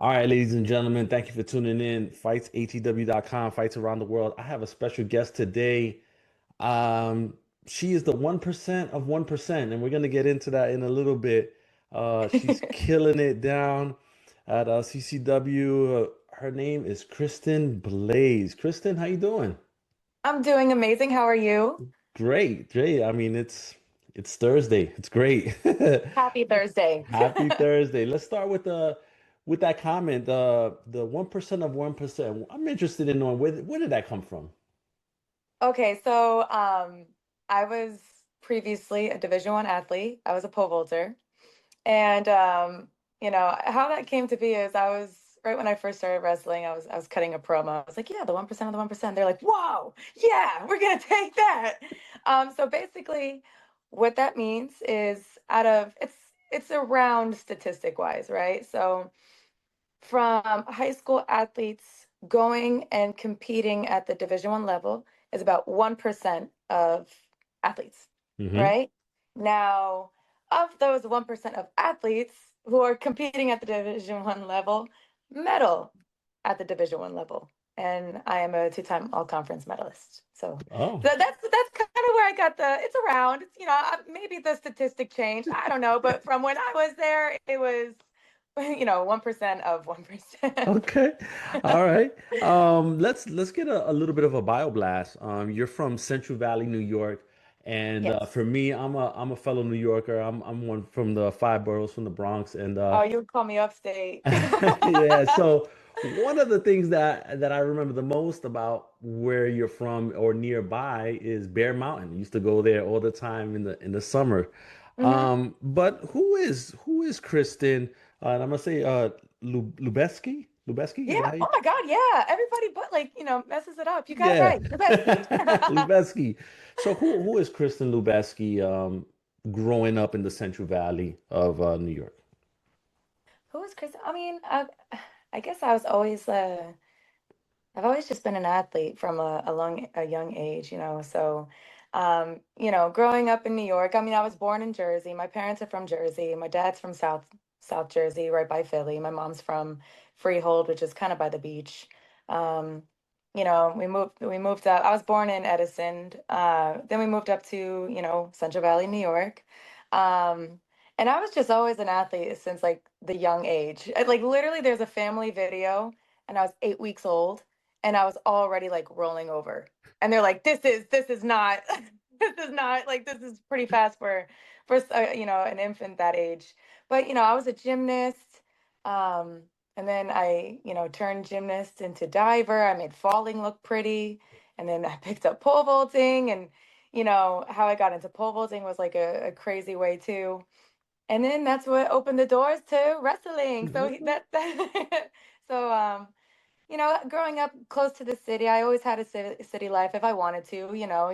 All right, ladies and gentlemen, thank you for tuning in. FightsATW.com, fights around the world. I have a special guest today. Um, she is the 1% of 1%, and we're going to get into that in a little bit. She's killing it down at CCW. Her name is Kristin Blaze. Kristin, how you doing? I'm doing amazing. How are you? Great, great. I mean, it's Thursday. It's great. Happy Thursday. Happy Thursday. Let's start with that comment. The 1% of 1%. I'm interested in knowing where did that come from? Okay, so I was previously a Division One athlete. I was a pole vaulter. And how that came to be is I was right when I first started wrestling, I was cutting a promo. I was like, yeah, the 1% of the 1%. They're like, whoa, yeah, we're gonna take that. So basically what that means is out of it's around statistic wise, right? So from high school athletes going and competing at the Division One level is about 1% of athletes, Hmm. right? Now, of those 1% of athletes who are competing at the Division One level, medal at the Division One level. And I am a two-time all-conference medalist. So Oh, that's kind of where I got it's around. It's, maybe the statistic changed. I don't know, but from when I was there, it was 1% of 1%. okay. All right. Let's get a little bit of a bio blast. You're from Central Valley, New York, and Yes. for me, I'm a fellow New Yorker. I'm one from the five boroughs from the Bronx, and Oh, you would call me upstate. yeah. So one of the things that I remember the most about where you're from or nearby is Bear Mountain. I used to go there all the time in the summer. Hmm. But who is Kristen? And I'm gonna say Lubeski. Lubeski, is Yeah. that how you? Oh my God. Yeah. Everybody but messes it up. You got it Yeah, right. The best. Lubeski. So who is Kristen Lubeski? Growing up in the Central Valley of New York. Who is Chris? I mean, I guess I've always just been an athlete from a young age, So, growing up in New York, I mean, I was born in Jersey. My parents are from Jersey. My dad's from South Jersey, right by Philly. My mom's from Freehold, which is kind of by the beach. Um, we moved up. I was born in Edison. Then we moved up to, Central Valley, New York. Um, and I was just always an athlete since like the young age. Like literally, there's a family video, and I was 8 weeks old and I was already like rolling over. And they're like, this is not this is pretty fast for an infant that age. But I was a gymnast, um, and then I turned gymnast into diver. I made falling look pretty, and then I picked up pole vaulting, and how I got into pole vaulting was like a crazy way too. And then that's what opened the doors to wrestling. So that so growing up close to the city, I always had a city life if I wanted to.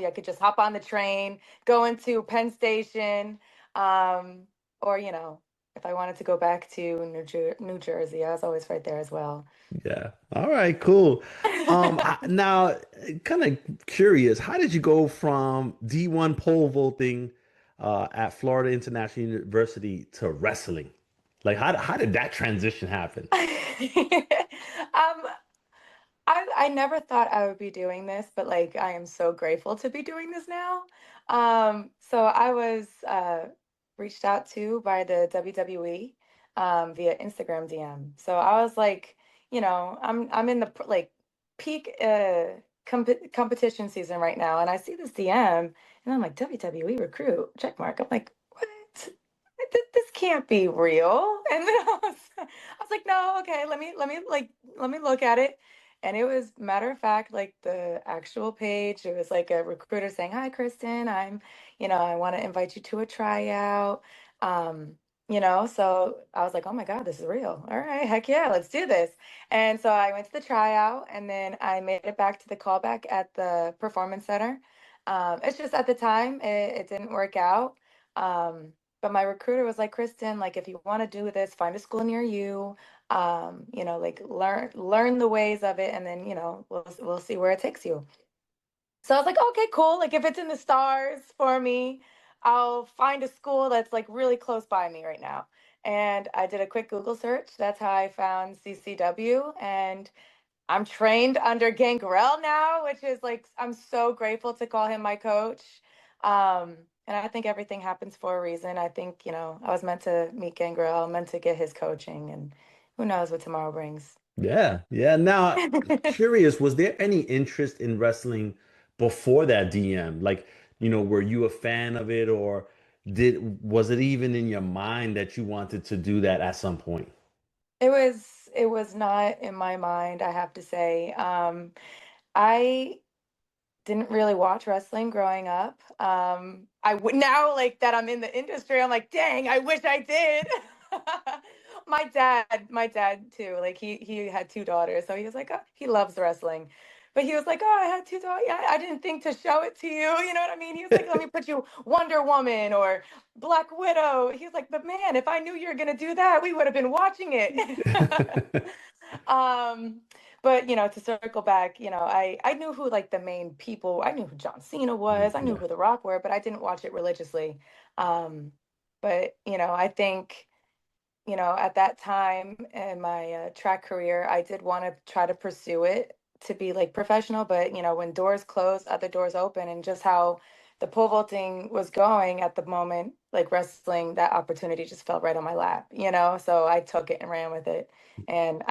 I could just hop on the train, go into Penn Station, um, or if I wanted to go back to New Jersey, I was always right there as well. Yeah. All right, cool. Now, kind of curious, how did you go from D1 pole vaulting at Florida International University to wrestling? Like, how did that transition happen? I never thought I would be doing this, but like I am so grateful to be doing this now. So I was reached out to by the WWE via Instagram DM. So I was like, I'm in the like peak competition season right now, and I see this DM, and I'm like WWE recruit check mark. I'm like, what? This can't be real. And then I was like, no, okay, let me look at it. And it was matter of fact, like the actual page, it was like a recruiter saying, hi, Kristen, I want to invite you to a tryout. So I was like, oh my God, this is real. All right, heck yeah, let's do this. And so I went to the tryout and then I made it back to the callback at the performance center. It's just at the time it didn't work out. But my recruiter was like, Kristen, like if you want to do this, find a school near you. Like learn the ways of it, and then we'll see where it takes you. So I was like, okay, cool. Like if it's in the stars for me, I'll find a school that's like really close by me right now. And I did a quick Google search. That's how I found CCW. And I'm trained under Gangrel now, which is like, I'm so grateful to call him my coach. Um, and I think everything happens for a reason. I think, I was meant to meet Gangrel, meant to get his coaching, and who knows what tomorrow brings. Yeah, yeah. Now, curious, was there any interest in wrestling before that DM? Like, were you a fan of it, or was it even in your mind that you wanted to do that at some point? It was not in my mind, I have to say. I didn't really watch wrestling growing up. I would now, like, that I'm in the industry, I'm like, dang, I wish I did. My dad too. Like he had two daughters, so he was like, oh, he loves wrestling. But he was like, oh, I had two daughters. Yeah, I didn't think to show it to you. You know what I mean? He was like, let me put you Wonder Woman or Black Widow. He was like, but man, if I knew you were gonna do that, we would have been watching it. um, but to circle back, I knew who like the main people. I knew who John Cena was. I knew Yeah. who The Rock were, but I didn't watch it religiously. Um, but I think at that time in my track career, I did want to try to pursue it to be like professional. But when doors close, other doors open, and just how the pole vaulting was going at the moment, like wrestling, that opportunity just fell right on my lap. So I took it and ran with it, and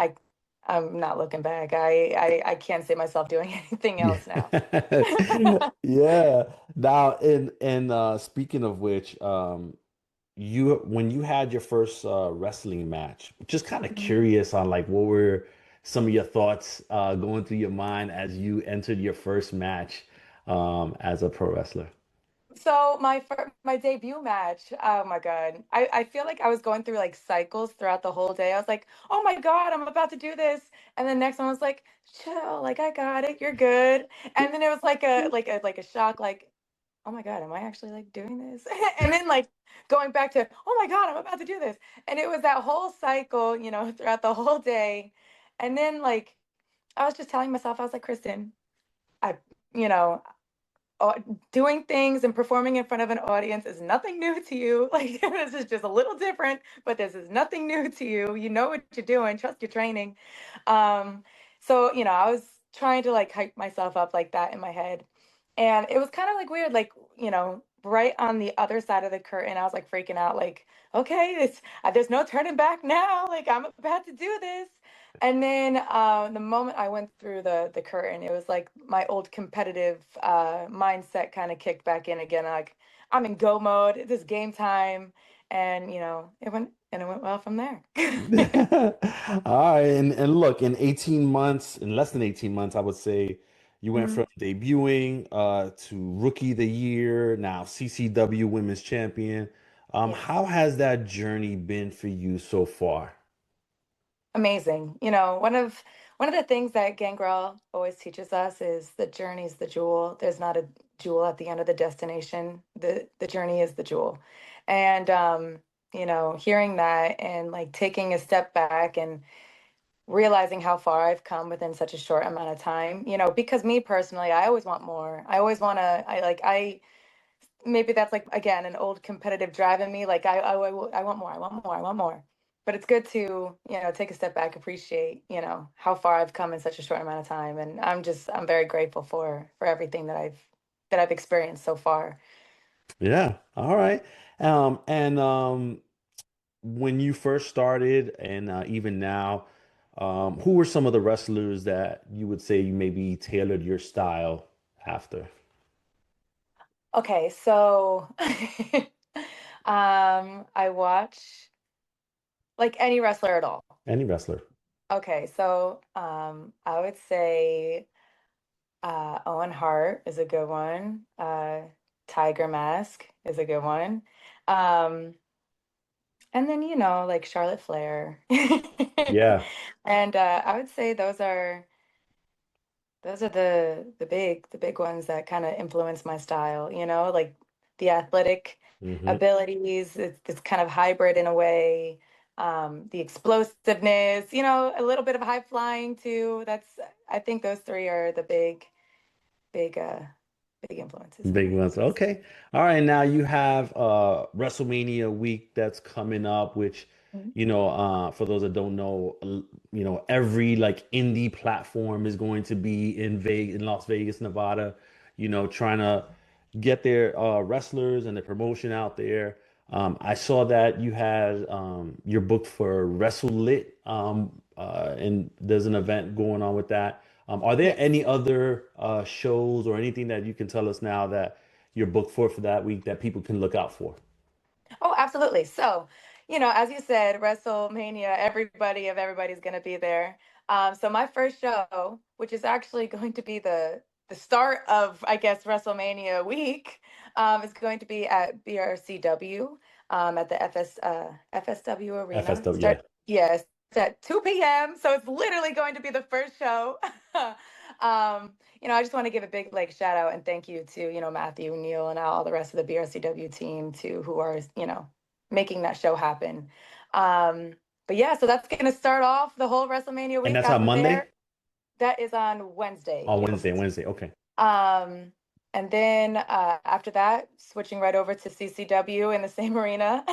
I'm not looking back. I can't see myself doing anything Yeah. else now. Yeah. Now, and speaking of which, you when you had your first wrestling match, just kind of Mhm. curious on like what were some of your thoughts going through your mind as you entered your first match as a pro wrestler? So my debut match, oh my God. I feel like I was going through like cycles throughout the whole day. I was like, oh my God, I'm about to do this. And the next one was like, chill, like I got it, you're good. And then it was like a shock, like, oh my God, am I actually like doing this? And then like going back to, oh my God, I'm about to do this. And it was that whole cycle, throughout the whole day. And then like I was just telling myself, I was like, Kristen, I, you know, doing things and performing in front of an audience is nothing new to you. Like this is just a little different, but this is nothing new to you. You know what you're doing. Trust your training. Um, so I was trying to like hype myself up like that in my head, and it was kind of like weird. Like right on the other side of the curtain, I was like freaking out. Like, okay, there's no turning back now. Like I'm about to do this. And then the moment I went through the curtain, it was like my old competitive mindset kind of kicked back in again. Like I'm in go mode. It is game time, and it went well from there. All right, and look, in 18 months, in less than 18 months, I would say you went Mhm. from debuting to rookie of the year, now CCW Women's Champion. Yes. How has that journey been for you so far? Amazing. One of the things that Gangrel always teaches us is the journey's the jewel. There's not a jewel at the end of the destination. The journey is the jewel. And hearing that and like taking a step back and realizing how far I've come within such a short amount of time, because me personally, I always want more. I always want to, I maybe that's like again an old competitive drive in me. Like I want more, I want more, I want more. But it's good to take a step back, appreciate how far I've come in such a short amount of time, and I'm very grateful for everything that I've experienced so far. Yeah, all right. And when you first started and even now, who were some of the wrestlers that you would say you maybe tailored your style after? Okay, so I watch like any wrestler at all. Any wrestler. Okay, so I would say Owen Hart is a good one. Tiger Mask is a good one. Um, and then, like Charlotte Flair. Yeah. And I would say those are the big ones that kind of influence my style, like the athletic Hmm. abilities. It's kind of hybrid in a way. The explosiveness, a little bit of high flying too. I think those three are the big big influences for Big me. ones. Okay. All right. Now you have WrestleMania week that's coming up, which Mhm. For those that don't know, every like indie platform is going to be in Las Vegas, Nevada, trying to get their wrestlers and the promotion out there. I saw that you had you're booked for Wrestle Lit, and there's an event going on with that. Are there Yes. any other shows or anything that you can tell us now that you're booked for that week that people can look out for? Oh, absolutely. So, as you said, WrestleMania, everybody of everybody's going to be there. So my first show, which is actually going to be the start of, I guess, WrestleMania week, is going to be at BRCW, at the FSW Arena. FSW, yeah. Yes, it's at 2 p.m. So it's literally going to be the first show. I just want to give a big like shout out and thank you to, Matthew, Neil, and all the rest of the BRCW team too, who are, making that show happen. But yeah, so that's gonna start off the whole WrestleMania And week that's on after there. Monday? That is on Wednesday. On Yes. Wednesday. Okay. Um, and then after that, switching right over to CCW in the same arena.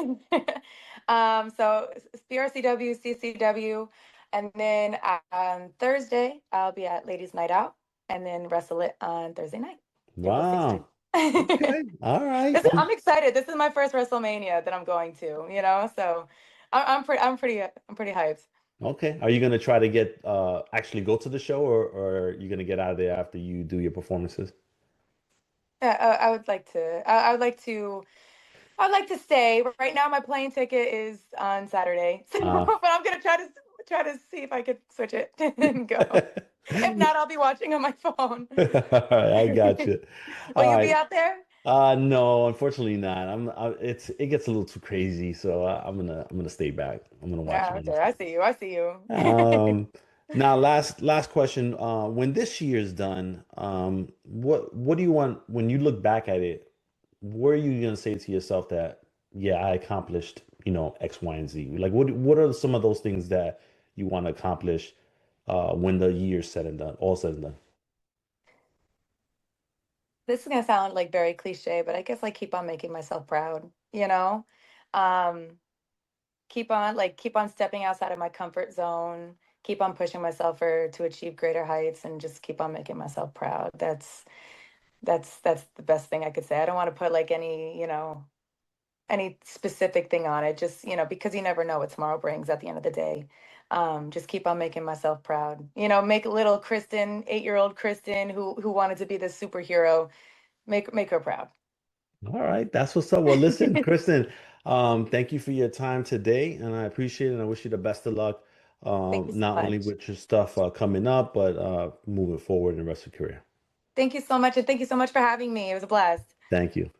So BRCW, CCW, and then on Thursday I'll be at Ladies Night Out, and then wrestle it on Thursday night, April 16th. Wow. Okay. All right. And I'm excited. This is my first WrestleMania that I'm going to, so I'm pretty hyped. okay. Are you gonna try to get actually go to the show, or are you gonna get out of there after you do your performances? Yeah, I would like to. I would like to. I'd like to stay. Right now, my plane ticket is on Saturday, so, Uh but I'm gonna try to see if I could switch it and go. If not, I'll be watching on my phone. All right, I got you. Will All you be right. out there? No, unfortunately not. It gets a little too crazy, so I'm gonna stay back. I'm gonna watch it Yeah, on the okay. I see you. I see you. Um, Now last question. When this year's done, what do you want when you look back at it? What are you gonna say to yourself that, yeah, I accomplished, X, Y, and Z? Like what are some of those things that you want to accomplish when the year's said and done, all said and done? This is gonna sound like very cliche, but I guess I keep on making myself proud. Um, keep on stepping outside of my comfort zone, keep on pushing myself to achieve greater heights, and just keep on making myself proud. That's the best thing I could say. I don't want to put like any specific thing on it, just, because you never know what tomorrow brings at the end of the day. Just keep on making myself proud. Make little Kristen, 8-year-old Kristen who wanted to be this superhero, make her proud. All right, that's what's up. Well, listen, Kristen, thank you for your time today, and I appreciate it. And I wish you the best of luck, Thank you so not only much. with your stuff coming up, but moving forward in the rest of your career. Thank you so much, and thank you so much for having me. It was a blast. Thank you.